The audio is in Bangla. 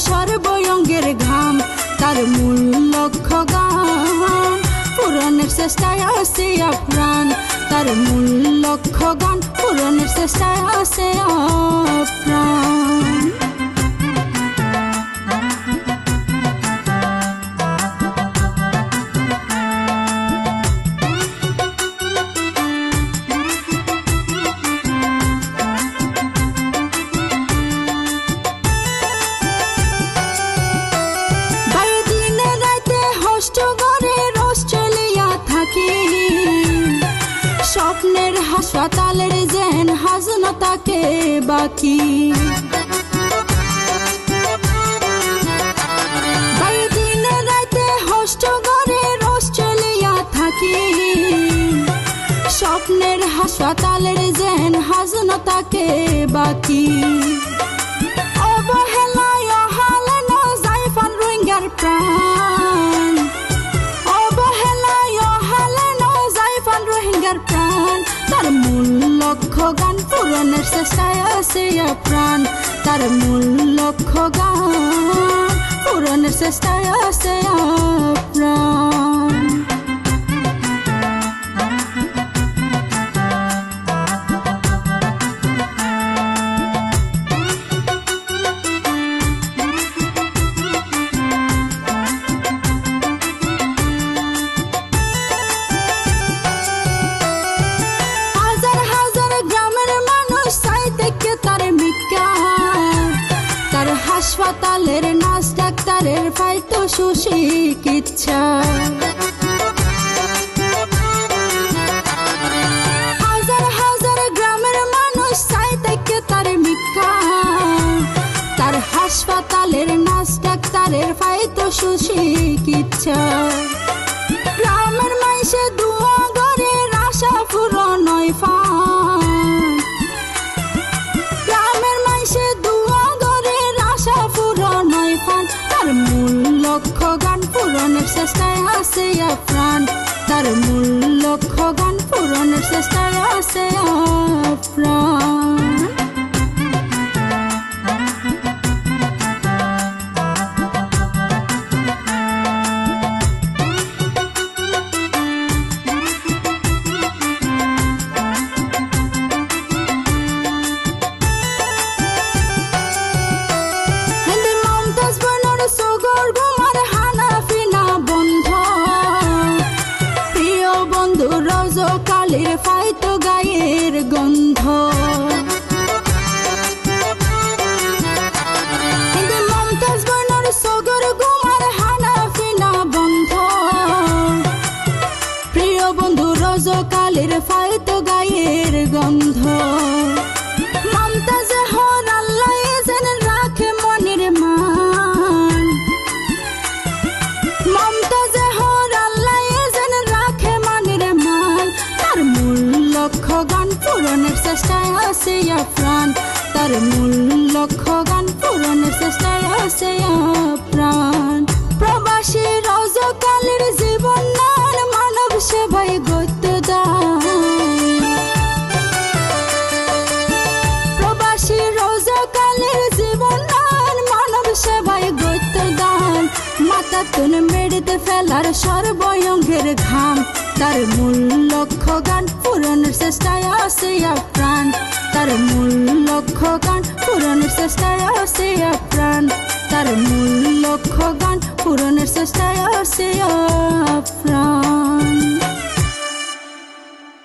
সর্বঙ্গের ঘাম তার মূল লক্ষ্য গান পূরণের চেষ্টায় আছে আপ্রাণ তার মূল লক্ষ্য গান পূরণের চেষ্টায় আছে আপ্রাণ স্বপ্নের হাসপাতালের যেন হাজনা তাকে বাকি দিনে রাতে হোস্ট ঘরে অস্ট্রেলিয়া থাকি স্বপ্নের হাসপাতালের যেন হাজনা তাকে বাকি অবহেলায় হারানো যায় ফান রোহিঙ্গার প্রাণ অবহেলায় হারানো যায় ফান রোহিঙ্গার প্রাণ তার মূল লক্ষ্য গান পূরণের চেষ্টায় আছে প্রাণ তার মূল লক্ষ্য গান পূরণের চেষ্টায় আছে প্রাণ হাসপাতালের নার্স ডাক্তারের ফাইতো সুচিকিৎসা হাজার হাজার গ্রামের মানুষ চাই থেকে তার ভিক্ষা তার হাসপাতালের নার্স ডাক্তারের ফাইতো সুচিকিৎসা গ্রামের মাইসে দুয়া ঘরের আশা পূরণ হয় ফান গ্রামের মাইসে দুয়া তার মূল লক্ষ্য গান পূরণের চেষ্টায় আছে প্রাণ তার মূল লক্ষ্য গান পূরণের চেষ্টায় আছে প্রাণ কালের ফাইতো গায়ের গন্ধ মমতাজ বর্ণর সগর গুমার হানাফিনা বন্ধ প্রিয় বন্ধু রোজ কালের ফাইতো গায়ের গন্ধ মমতাজ হর আল্লাহ যেন রাখে মনের মান মমতাজ হর আল্লাহ যেন রাখে মনের মান তার মূল লক্ষ্য গান পূরণের চেষ্টায় আছে প্রাণ তার মূল লক্ষ্য গান পূরণের চেষ্টায় আছে প্রাণ প্রবাসী রজকালের জীবন নান মানব সেবায় গত্য দান প্রবাসী রজকালের জীবন নান মানব সেবায় গত্য দান মাথা তুন মেড়িতে ফেলার সর্বঙ্গের ঘাম তার মূল লক্ষ্য গান পূরণের চেষ্টায় আছে প্রাণ তার মূল লক্ষ্য গান পূরণের চেষ্টায় আছে প্রাণ তার মূল লক্ষ্য গান পূরণের চেষ্টায় আছে প্রাণ।